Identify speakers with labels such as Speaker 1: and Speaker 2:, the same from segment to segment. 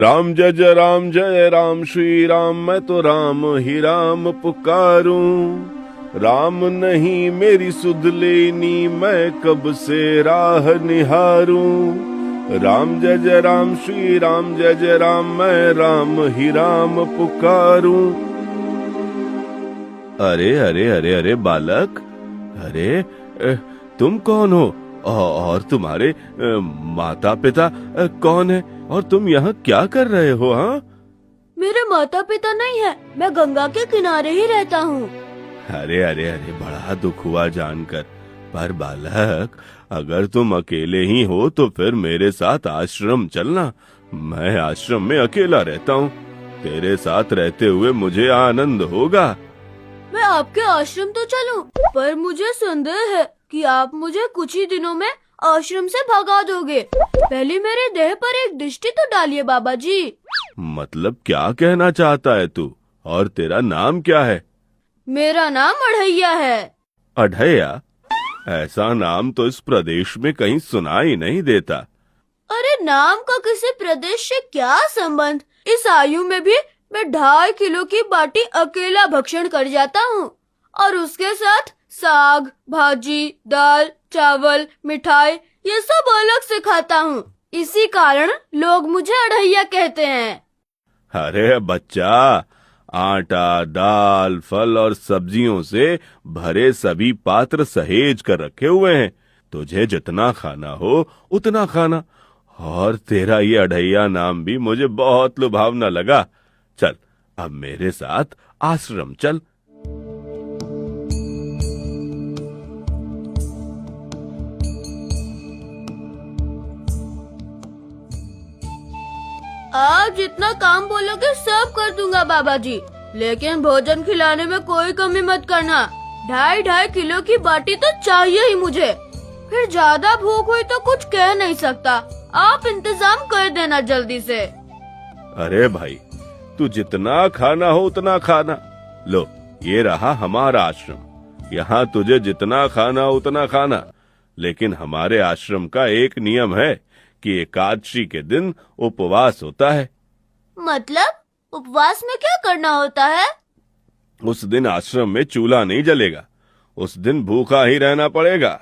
Speaker 1: राम जय राम श्री राम, मैं तो राम ही राम पुकारूं। राम नहीं मेरी सुध लेनी, मैं कब से राह निहारूं। राम जय राम श्री राम, जय राम, मैं राम ही राम पुकारूं। अरे अरे अरे अरे बालक, अरे तुम कौन हो और तुम्हारे माता पिता कौन है और तुम यहाँ क्या कर रहे हो? हाँ,
Speaker 2: मेरे माता पिता नहीं है, मैं गंगा के किनारे ही रहता हूँ।
Speaker 1: अरे अरे अरे, बड़ा दुख हुआ जानकर। पर बालक, अगर तुम अकेले ही हो तो फिर मेरे साथ आश्रम चलना। मैं आश्रम में अकेला रहता हूँ, तेरे साथ रहते हुए मुझे आनंद होगा।
Speaker 2: मैं आपके आश्रम तो चलूं, पर मुझे संदेह है कि आप मुझे कुछ ही दिनों में आश्रम से भगा दोगे। पहले मेरे देह पर एक दृष्टि तो डालिए बाबा जी।
Speaker 1: मतलब क्या कहना चाहता है तू? और तेरा नाम क्या है?
Speaker 2: मेरा नाम अढ़ैया है।
Speaker 1: अढ़ैया? ऐसा नाम तो इस प्रदेश में कहीं सुना ही नहीं देता।
Speaker 2: अरे नाम का किसी प्रदेश से क्या संबंध? इस आयु में भी मैं 2.5 किलो की बाटी अकेला भक्षण कर जाता हूँ, और उसके साथ साग, भाजी, दाल, चावल, मिठाई ये सब अलग से खाता हूँ। इसी कारण लोग मुझे अढ़ैया कहते हैं।
Speaker 1: अरे बच्चा, आटा, दाल, फल और सब्जियों से भरे सभी पात्र सहेज कर रखे हुए हैं। तुझे जितना खाना हो उतना खाना। और तेरा ये अढ़ैया नाम भी मुझे बहुत लुभावना लगा। चल, अब मेरे साथ आश्रम चल।
Speaker 2: आप जितना काम बोलोगे सब कर दूंगा बाबा जी, लेकिन भोजन खिलाने में कोई कमी मत करना। 2.5 किलो की बाटी तो चाहिए ही मुझे। फिर ज्यादा भूख हुई तो कुछ कह नहीं सकता। आप इंतजाम कर देना जल्दी से।
Speaker 1: अरे भाई, तू जितना खाना हो उतना खाना। लो, ये रहा हमारा आश्रम। यहाँ तुझे जितना खाना हो उतना खाना। लेकिन हमारे आश्रम का एक नियम है कि एकादशी के दिन उपवास होता है।
Speaker 2: मतलब उपवास में क्या करना होता है?
Speaker 1: उस दिन आश्रम में चूल्हा नहीं जलेगा। उस दिन भूखा ही रहना पड़ेगा।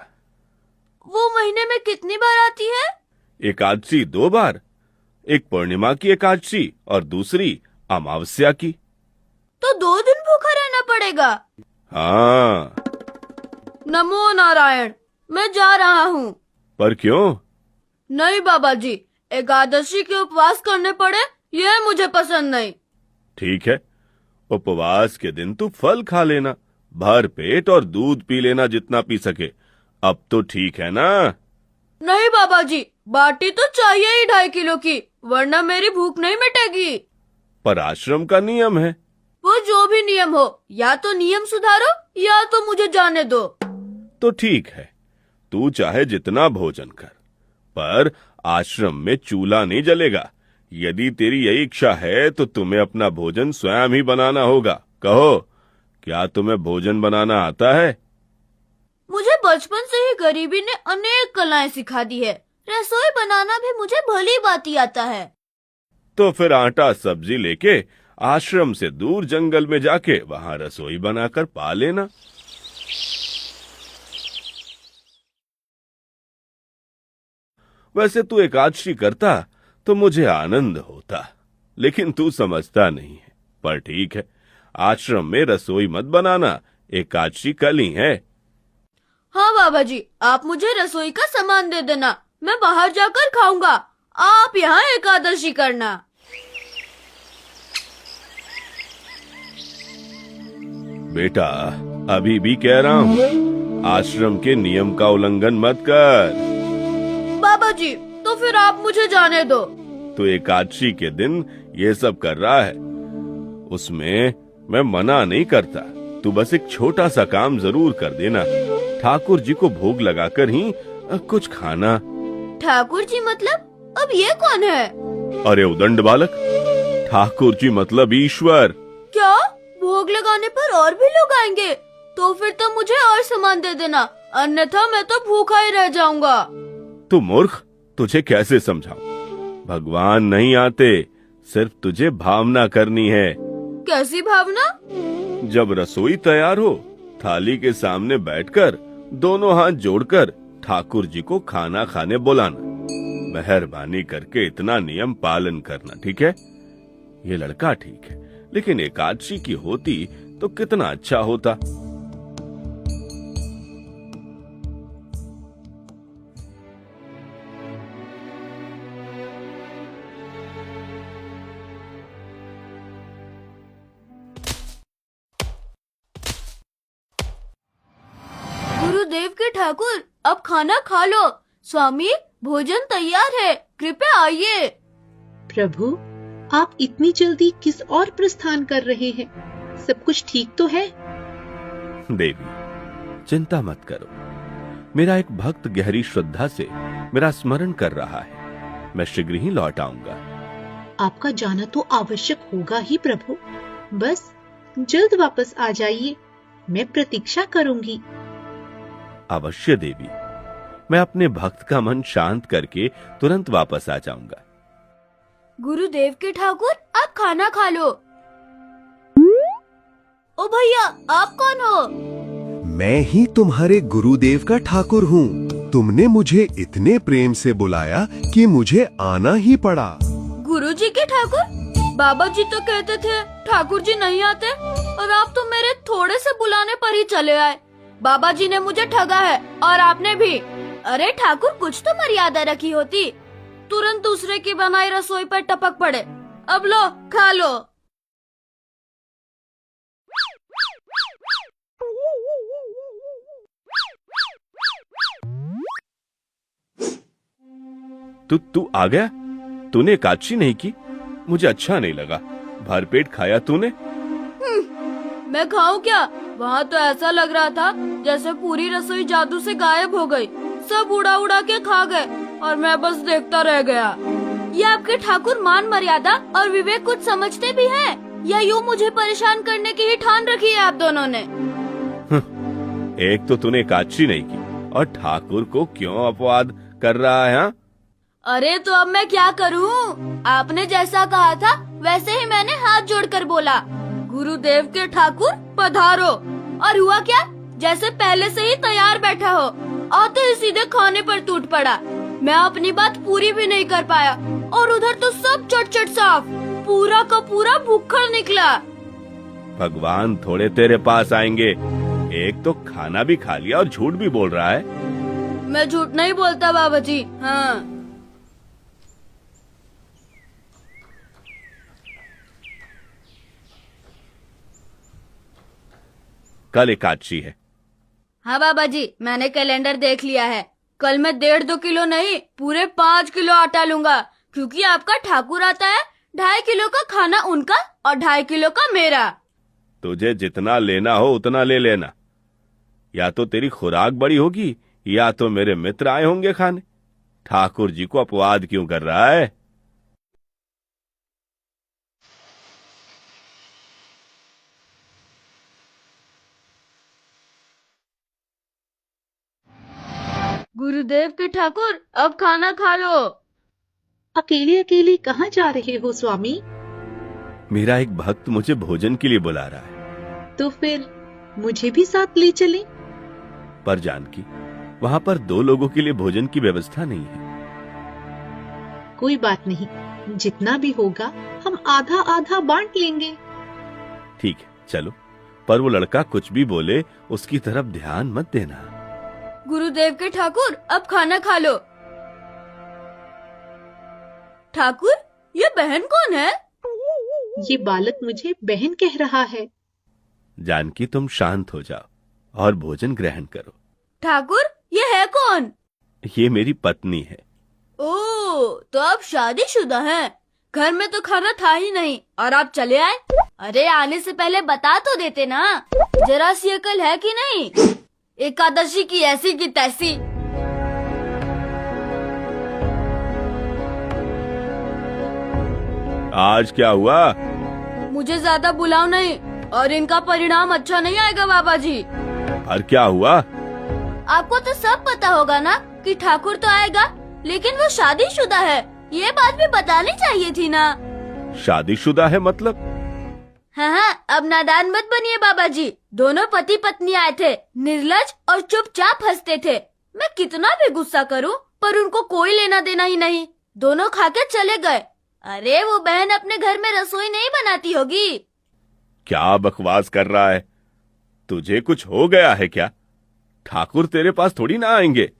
Speaker 2: वो महीने में कितनी बार आती है?
Speaker 1: एकादशी 2 बार, एक पूर्णिमा की एकादशी और दूसरी अमावस्या की।
Speaker 2: तो 2 दिन भूखा रहना पड़ेगा।
Speaker 1: हाँ।
Speaker 2: नमो नारायण, मैं जा रहा हूँ।
Speaker 1: पर क्यों?
Speaker 2: नहीं बाबा जी, एकादशी के उपवास करने पड़े यह मुझे पसंद नहीं।
Speaker 1: ठीक है, उपवास के दिन तू फल खा लेना, भर पेट, और दूध पी लेना जितना पी सके। अब तो ठीक है ना?
Speaker 2: नहीं बाबा जी, बाटी तो चाहिए ही 2.5 किलो की, वरना मेरी भूख नहीं मिटेगी।
Speaker 1: पर आश्रम का नियम है।
Speaker 2: वो जो भी नियम हो, या तो नियम सुधारो या तो मुझे जाने दो।
Speaker 1: तो ठीक है, तू चाहे जितना भोजन कर, पर आश्रम में चूल्हा नहीं जलेगा। यदि तेरी यही इच्छा है तो तुम्हें अपना भोजन स्वयं ही बनाना होगा। कहो, क्या तुम्हें भोजन बनाना आता है?
Speaker 2: मुझे बचपन से ही गरीबी ने अनेक कलाएं सिखा दी है। रसोई बनाना भी मुझे भली भांति आता है।
Speaker 1: तो फिर आटा सब्जी लेके आश्रम से दूर जंगल में जाके वहां रसोई बनाकर पा लेना। वैसे तू एकादशी करता तो मुझे आनंद होता, लेकिन तू समझता नहीं है। पर ठीक है, आश्रम में रसोई मत बनाना, एकादशी कल ही है।
Speaker 2: हाँ बाबा जी, आप मुझे रसोई का सामान दे देना, मैं बाहर जाकर खाऊंगा। आप यहाँ एकादशी करना।
Speaker 1: बेटा, अभी भी कह रहा हूँ, आश्रम के नियम का उल्लंघन मत कर।
Speaker 2: बाबा जी, तो फिर आप मुझे जाने दो।
Speaker 1: तो एकादशी के दिन ये सब कर रहा है, उसमें मैं मना नहीं करता। तू बस एक छोटा सा काम जरूर कर देना। ठाकुर जी को भोग लगाकर ही कुछ खाना।
Speaker 2: ठाकुर जी मतलब? अब ये कौन है?
Speaker 1: अरे उदंड बालक, ठाकुर जी मतलब ईश्वर।
Speaker 2: क्या? भोग लगाने पर और भी लोग आएंगे? तो फिर तो मुझे और सामान दे देना, अन्यथा मैं तो भूखा ही रह जाऊंगा।
Speaker 1: तू मूर्ख, तुझे कैसे समझाऊं? भगवान नहीं आते, सिर्फ तुझे भावना करनी है।
Speaker 2: कैसी भावना?
Speaker 1: जब रसोई तैयार हो, थाली के सामने बैठकर दोनों हाथ जोड़कर ठाकुर जी को खाना खाने बुलाना। मेहरबानी करके इतना नियम पालन करना, ठीक है? ये लड़का ठीक है, लेकिन एकादशी की होती तो कितना अच्छा होता।
Speaker 2: गुरुदेव के ठाकुर, अब खाना खा लो। स्वामी, भोजन तैयार है, कृपया आइए।
Speaker 3: प्रभु, आप इतनी जल्दी किस और प्रस्थान कर रहे हैं? सब कुछ ठीक तो है?
Speaker 1: देवी, चिंता मत करो। मेरा एक भक्त गहरी श्रद्धा से मेरा स्मरण कर रहा है। मैं शीघ्र ही लौट आऊंगा।
Speaker 3: आपका जाना तो आवश्यक होगा ही प्रभु। बस जल्द वापस आ जाइए, मैं प्रतीक्षा करूंगी।
Speaker 1: अवश्य देवी, मैं अपने भक्त का मन शांत करके तुरंत वापस आ जाऊंगा।
Speaker 2: गुरुदेव के ठाकुर, आप खाना खा लो। ओ भैया, आप कौन हो?
Speaker 4: मैं ही तुम्हारे गुरुदेव का ठाकुर हूँ। तुमने मुझे इतने प्रेम से बुलाया कि मुझे आना ही पड़ा।
Speaker 2: गुरुजी के ठाकुर? बाबा जी तो कहते थे ठाकुर जी नहीं आते, और आप तो मेरे थोड़े से बुलाने पर ही चले आए। बाबा जी ने मुझे ठगा है, और आपने भी। अरे ठाकुर, कुछ तो मर्यादा रखी होती। तुरंत दूसरे की बनाई रसोई पर टपक पड़े। अब लो, खा लो।
Speaker 1: तू आ गया? तूने एकादशी नहीं की? मुझे अच्छा नहीं लगा। भरपेट खाया तूने?
Speaker 2: मैं खाऊं क्या? वहाँ तो ऐसा लग रहा था जैसे पूरी रसोई जादू से गायब हो गई। सब उड़ा उड़ा के खा गए और मैं बस देखता रह गया। ये आपके ठाकुर मान मर्यादा और विवेक कुछ समझते भी हैं, या यूँ मुझे परेशान करने की ही ठान रखी है आप दोनों ने?
Speaker 1: एक तो तूने एकादशी नहीं की और ठाकुर को क्यों अपवाद कर रहा है? हाँ?
Speaker 2: अरे तो अब मैं क्या करूं? आपने जैसा कहा था वैसे ही मैंने हाथ जोड़कर बोला, गुरुदेव के ठाकुर पधारो। और हुआ क्या? जैसे पहले से ही तैयार बैठा हो, आते ही सीधे खाने पर टूट पड़ा। मैं अपनी बात पूरी भी नहीं कर पाया, और उधर तो सब चट साफ, पूरा का पूरा भूखा निकला।
Speaker 1: भगवान थोड़े तेरे पास आएंगे। एक तो खाना भी खा लिया और झूठ भी बोल रहा है।
Speaker 2: मैं झूठ नहीं बोलता बाबा जी। हाँ,
Speaker 1: कल एकादशी है।
Speaker 2: हाँ बाबा जी, मैंने कैलेंडर देख लिया है। कल मैं 1.5-2 किलो नहीं, पूरे 5 किलो आटा लूंगा, क्योंकि आपका ठाकुर आता है। 2.5 किलो का खाना उनका और 2.5 किलो का मेरा।
Speaker 1: तुझे जितना लेना हो उतना ले लेना। या तो तेरी खुराक बड़ी होगी, या तो मेरे मित्र आए होंगे खाने। ठाकुर जी को अपवाद क्यों कर रहा है?
Speaker 2: गुरुदेव के ठाकुर, अब खाना खा लो।
Speaker 3: अकेले अकेले कहाँ जा रहे हो स्वामी?
Speaker 1: मेरा एक भक्त मुझे भोजन के लिए बुला रहा है।
Speaker 3: तो फिर मुझे भी साथ ले चलें।
Speaker 1: पर जानकी, वहाँ पर 2 लोगों के लिए भोजन की व्यवस्था नहीं है।
Speaker 3: कोई बात नहीं, जितना भी होगा हम आधा आधा बांट लेंगे।
Speaker 1: ठीक है, चलो। पर वो लड़का कुछ भी बोले उसकी तरफ ध्यान मत देना।
Speaker 2: गुरुदेव के ठाकुर, अब खाना खा लो। ठाकुर, ये बहन कौन है?
Speaker 3: ये बालक मुझे बहन कह रहा है।
Speaker 1: जानकी, तुम शांत हो जाओ और भोजन ग्रहण करो।
Speaker 2: ठाकुर, ये है कौन?
Speaker 1: ये मेरी पत्नी है।
Speaker 2: ओह, तो आप शादीशुदा हैं। घर में तो खाना था ही नहीं और आप चले आए। अरे आने से पहले बता तो देते ना, जरा सी अकल है कि नहीं? एकादशी की ऐसी की तैसी।
Speaker 1: आज क्या हुआ?
Speaker 2: मुझे ज्यादा बुलाओ नहीं, और इनका परिणाम अच्छा नहीं आएगा बाबा जी।
Speaker 1: और क्या हुआ?
Speaker 2: आपको तो सब पता होगा ना कि ठाकुर तो आएगा, लेकिन वो शादीशुदा है। ये बात भी बतानी चाहिए थी ना।
Speaker 1: शादीशुदा है मतलब।
Speaker 2: हाँ हाँ, अब नादान मत बनिए बाबा जी। दोनों पति पत्नी आए थे, निर्लज और चुपचाप हंसते थे। मैं कितना भी गुस्सा करूं, पर उनको कोई लेना देना ही नहीं। दोनों खा के चले गए। अरे वो बहन अपने घर में रसोई नहीं बनाती होगी।
Speaker 1: क्या बकवास कर रहा है? तुझे कुछ हो गया है क्या? ठाकुर तेरे पास थोड़ी ना आएंगे।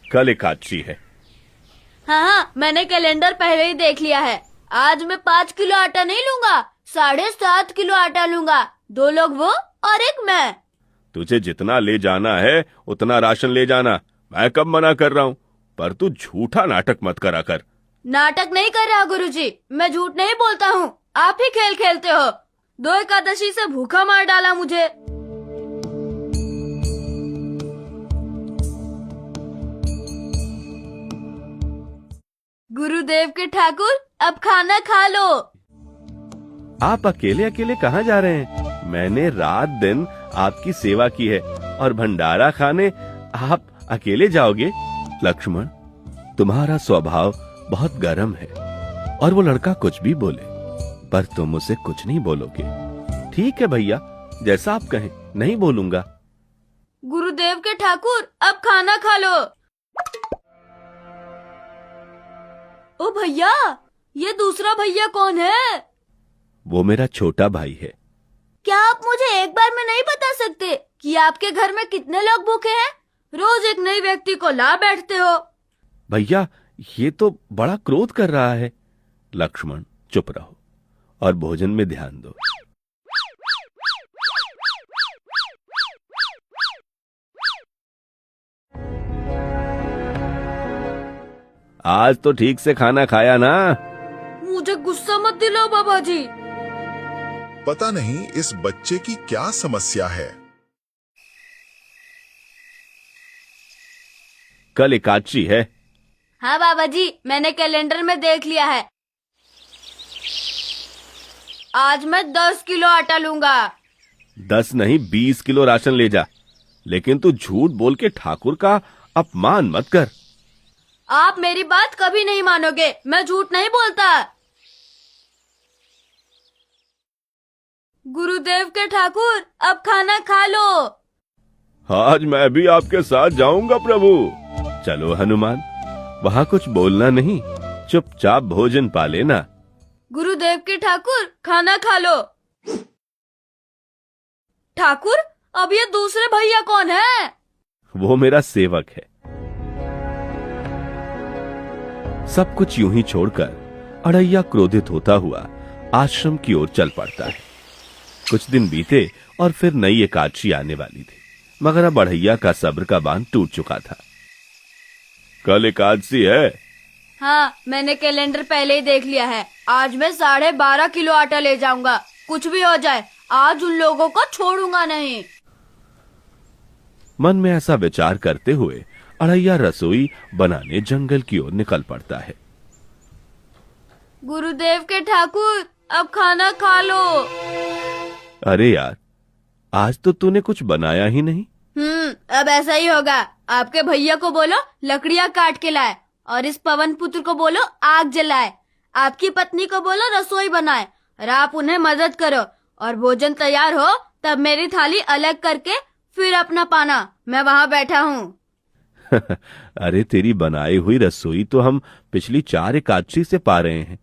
Speaker 1: कल एकादशी है।
Speaker 2: हाँ हाँ, मैंने कैलेंडर पहले ही देख लिया है। आज मैं 5 किलो आटा नहीं लूंगा, 7.5 किलो आटा लूंगा। 2 लोग वो और एक मैं।
Speaker 1: तुझे जितना ले जाना है उतना राशन ले जाना। मैं कब मना कर रहा हूँ, पर तू झूठा नाटक मत करा कर।
Speaker 2: नाटक नहीं कर रहा गुरुजी, मैं झूठ नहीं बोलता हूँ। आप ही खेल खेलते हो। 2 एकादशी से भूखा मार डाला मुझे। गुरुदेव के ठाकुर, अब खाना खा लो।
Speaker 1: आप अकेले अकेले कहाँ जा रहे हैं? मैंने रात दिन आपकी सेवा की है और भंडारा खाने आप अकेले जाओगे? लक्ष्मण, तुम्हारा स्वभाव बहुत गर्म है और वो लड़का कुछ भी बोले, पर तुम उसे कुछ नहीं बोलोगे। ठीक है भैया, जैसा आप कहें, नहीं बोलूंगा।
Speaker 2: गुरुदेव के ठाकुर, अब खाना खा लो। ओ भैया, ये दूसरा भैया कौन है?
Speaker 1: वो मेरा छोटा भाई है।
Speaker 2: क्या आप मुझे एक बार में नहीं बता सकते कि आपके घर में कितने लोग भूखे हैं? रोज एक नई व्यक्ति को ला बैठते हो।
Speaker 1: भैया, ये तो बड़ा क्रोध कर रहा है। लक्ष्मण, चुप रहो और भोजन में ध्यान दो। आज तो ठीक से खाना खाया ना?
Speaker 2: मुझे गुस्सा मत दिलाओ बाबा जी।
Speaker 5: पता नहीं इस बच्चे की क्या समस्या है।
Speaker 1: कल एकादशी है।
Speaker 2: हाँ बाबा जी, मैंने कैलेंडर में देख लिया है। आज मैं 10 किलो आटा लूंगा।
Speaker 1: 10 नहीं, 20 किलो राशन ले जा। लेकिन तू झूठ बोल के ठाकुर का अपमान मत कर।
Speaker 2: आप मेरी बात कभी नहीं मानोगे। मैं झूठ नहीं बोलता। गुरुदेव के ठाकुर, अब खाना खा लो।
Speaker 1: आज मैं भी आपके साथ जाऊंगा प्रभु। चलो हनुमान, वहाँ कुछ बोलना नहीं, चुपचाप भोजन पा लेना।
Speaker 2: गुरुदेव के ठाकुर, खाना खा लो। ठाकुर, अब ये दूसरे भैया कौन है?
Speaker 1: वो मेरा सेवक है। सब कुछ यूं ही छोड़कर अड़ैया क्रोधित होता हुआ आश्रम की ओर चल पड़ता है। कुछ दिन बीते और फिर नई एकादशी आने वाली थी, मगर अब अड़ैया का सब्र का बांध टूट चुका था। कल एकादशी है।
Speaker 2: हाँ, मैंने कैलेंडर पहले ही देख लिया है। आज मैं 12.5 किलो आटा ले जाऊंगा। कुछ भी हो जाए, आज उन लोगों को छोड़ूंगा नहीं।
Speaker 1: मन में ऐसा विचार करते हुए अड़ैया रसोई बनाने जंगल की ओर निकल पड़ता है।
Speaker 2: गुरुदेव के ठाकुर, अब खाना खा लो।
Speaker 1: अरे यार, आज तो तूने कुछ बनाया ही नहीं।
Speaker 2: अब ऐसा ही होगा। आपके भैया को बोलो लकड़ियाँ काट के लाए, और इस पवन पुत्र को बोलो आग जलाए। आपकी पत्नी को बोलो रसोई बनाए, और आप उन्हें मदद करो। और भोजन तैयार हो तब मेरी थाली अलग करके फिर अपना पाना। मैं वहाँ बैठा हूँ।
Speaker 1: अरे, तेरी बनाई हुई रसोई तो हम पिछली 4 एकादशी से पा रहे हैं,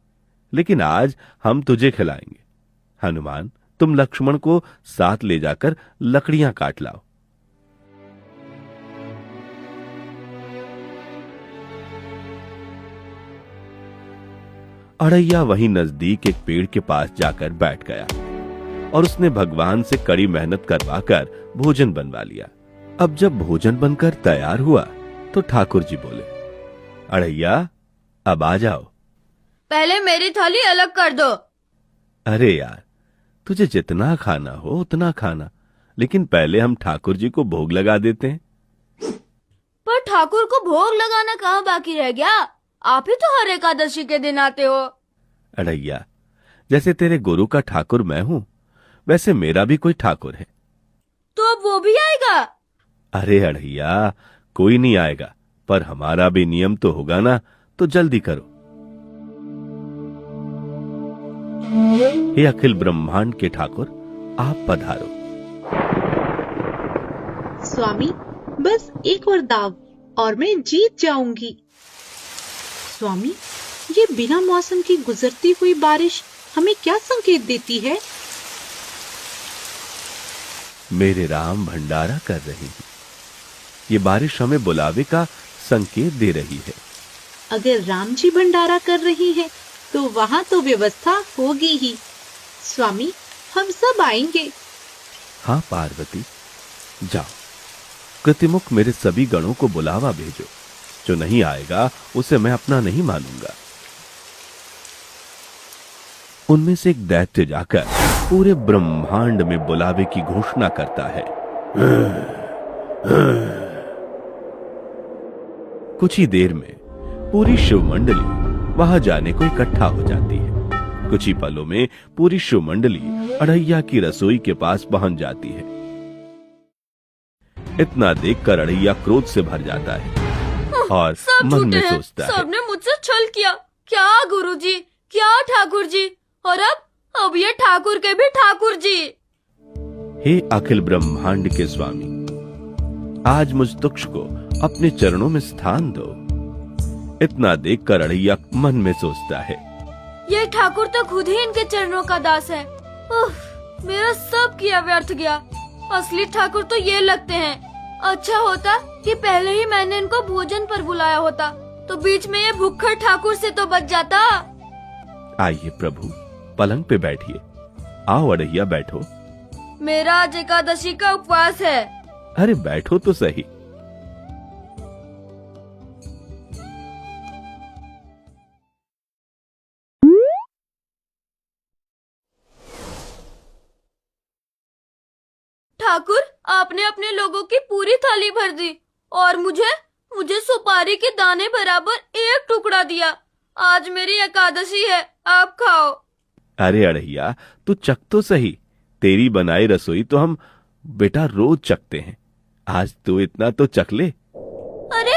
Speaker 1: लेकिन आज हम तुझे खिलाएंगे। हनुमान, तुम लक्ष्मण को साथ ले जाकर लकड़ियां काट लाओ। अड़ैया वहीं नजदीक एक पेड़ के पास जाकर बैठ गया और उसने भगवान से कड़ी मेहनत करवाकर भोजन बनवा लिया। अब जब भोजन बनकर तैयार हुआ तो ठाकुर जी बोले, अड़ैया, अब आ जाओ।
Speaker 2: पहले मेरी थाली अलग कर दो।
Speaker 1: अरे यार, तुझे जितना खाना हो उतना खाना, लेकिन पहले हम ठाकुर जी को भोग लगा देते हैं।
Speaker 2: पर ठाकुर को भोग लगाना कहाँ बाकी रह गया? आप ही तो हर एकादशी के दिन आते हो।
Speaker 1: अड़ैया, जैसे तेरे गुरु का ठाकुर मैं हूँ, वैसे मेरा भी कोई ठाकुर है।
Speaker 2: तो अब वो भी आएगा?
Speaker 1: अरे अड़ैया, कोई नहीं आएगा, पर हमारा भी नियम तो होगा ना, तो जल्दी करो। हे अखिल ब्रह्मांड के ठाकुर, आप पधारो।
Speaker 3: स्वामी, बस एक और दाव और मैं जीत जाऊंगी। स्वामी, ये बिना मौसम की गुजरती हुई बारिश हमें क्या संकेत देती है?
Speaker 1: मेरे राम भंडारा कर रहे हैं। ये बारिश हमें बुलावे का संकेत दे रही है।
Speaker 3: अगर राम जी भंडारा कर रही हैं, तो वहाँ तो व्यवस्था होगी ही। स्वामी, हम सब आएंगे।
Speaker 1: हाँ पार्वती, जाओ, कृतिमुख मेरे सभी गणों को बुलावा भेजो। जो नहीं आएगा उसे मैं अपना नहीं मानूंगा। उनमें से एक दैत्य जाकर पूरे ब्रह्मांड में बुलावे की घोषणा करता है। कुछ ही देर में पूरी शिव मंडली वहां जाने को इकट्ठा हो जाती है। कुछ ही पलों में पूरी शिव मंडली अड़ैया की रसोई के पास पहुंच जाती है। इतना देखकर अड़ैया क्रोध से भर जाता है और मन में सोचता है,
Speaker 2: सबने मुझसे छल किया। क्या गुरुजी, क्या ठाकुर जी, और अब ये ठाकुर के भी ठाकुर जी।
Speaker 1: हे अखिल ब्रह्मांड के स्वामी, आज मुझ तुक्ष को अपने चरणों में स्थान दो। इतना देखकर अड़ैया मन में सोचता है,
Speaker 2: ये ठाकुर तो खुद ही इनके चरणों का दास है। मेरा सब किया व्यर्थ गया। असली ठाकुर तो ये लगते हैं। अच्छा होता कि पहले ही मैंने इनको भोजन पर बुलाया होता, तो बीच में ये भुक्खड़ ठाकुर से तो बच जाता।
Speaker 1: आइए प्रभु, पलंग पे बैठिए। आओ अड़ैया, बैठो।
Speaker 2: मेरा आज एकादशी का उपवास है।
Speaker 1: अरे बैठो तो सही।
Speaker 2: ठाकुर, आपने अपने लोगों की पूरी थाली भर दी और मुझे सुपारी के दाने बराबर एक टुकड़ा दिया। आज मेरी एकादशी है, आप खाओ।
Speaker 1: अरे अड़ैया, तू चख तो सही। तेरी बनाई रसोई तो हम बेटा रोज चखते हैं। आज तू इतना तो चख ले।
Speaker 2: अरे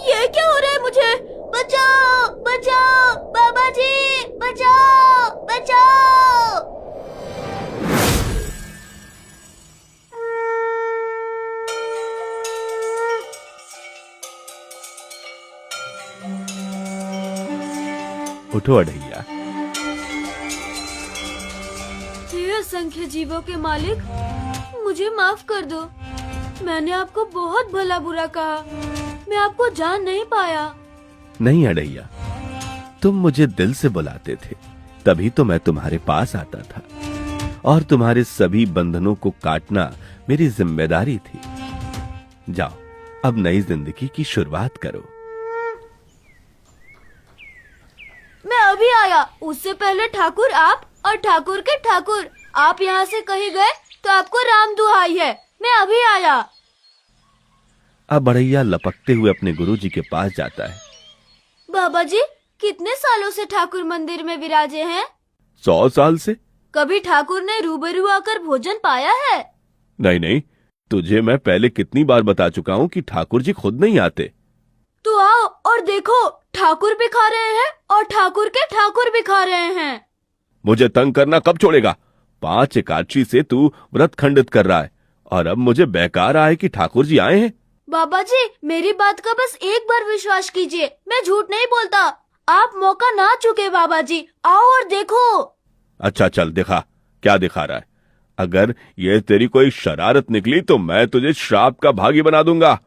Speaker 2: ये क्या हो रहा है मुझे? बचाओ, बचाओ, बाबा जी, बचाओ, बचाओ।
Speaker 1: उठो अड़ैया।
Speaker 2: हे असंख्य जीवों के मालिक, मुझे माफ कर दो। मैंने आपको बहुत भला बुरा कहा। मैं आपको जान नहीं पाया।
Speaker 1: नहीं अड़ैया, तुम मुझे दिल से बुलाते थे, तभी तो मैं तुम्हारे पास आता था, और तुम्हारे सभी बंधनों को काटना मेरी जिम्मेदारी थी। जाओ, अब नई जिंदगी की शुरुआत करो।
Speaker 2: मैं अभी आया। उससे पहले ठाकुर आप और ठाकुर के ठाकुर आप यहाँ से कहीं गए तो आपको राम दुहाई है। मैं अभी आया।
Speaker 1: अब अड़ैया लपकते हुए अपने गुरुजी के पास जाता है।
Speaker 2: बाबा जी, कितने सालों से ठाकुर मंदिर में विराजे हैं?
Speaker 1: 100 साल से।
Speaker 2: कभी ठाकुर ने रूबरू आकर भोजन पाया है?
Speaker 1: नहीं नहीं, तुझे मैं पहले कितनी बार बता चुका हूँ कि ठाकुर जी खुद नहीं आते।
Speaker 2: तो आओ और देखो, ठाकुर भी खा रहे हैं और ठाकुर के ठाकुर भी खा रहे हैं।
Speaker 1: मुझे तंग करना कब छोड़ेगा? 5 एकादशी से तू व्रत खंडित कर रहा है, और अब मुझे बेकार आए कि ठाकुर जी आए हैं।
Speaker 2: बाबा जी, मेरी बात का बस एक बार विश्वास कीजिए। मैं झूठ नहीं बोलता। आप मौका ना चुके बाबा जी। आओ और देखो।
Speaker 1: अच्छा चल दिखा, क्या दिखा रहा है? अगर ये तेरी कोई शरारत निकली तो मैं तुझे श्राप का भागी बना दूंगा।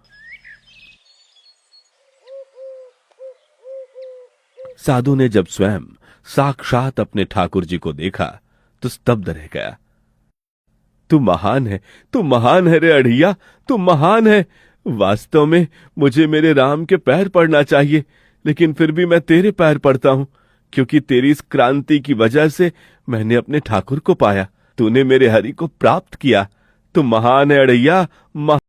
Speaker 1: साधु ने जब स्वयं साक्षात अपने ठाकुर जी को देखा तो स्तब्ध रह गया। तू महान है, तू महान है रे अड़ैया, तू महान है। वास्तव में मुझे मेरे राम के पैर पड़ना चाहिए, लेकिन फिर भी मैं तेरे पैर पड़ता हूं, क्योंकि तेरी इस क्रांति की वजह से मैंने अपने ठाकुर को पाया। तूने मेरे हरि को प्राप्त किया। तू महान है अड़ैया,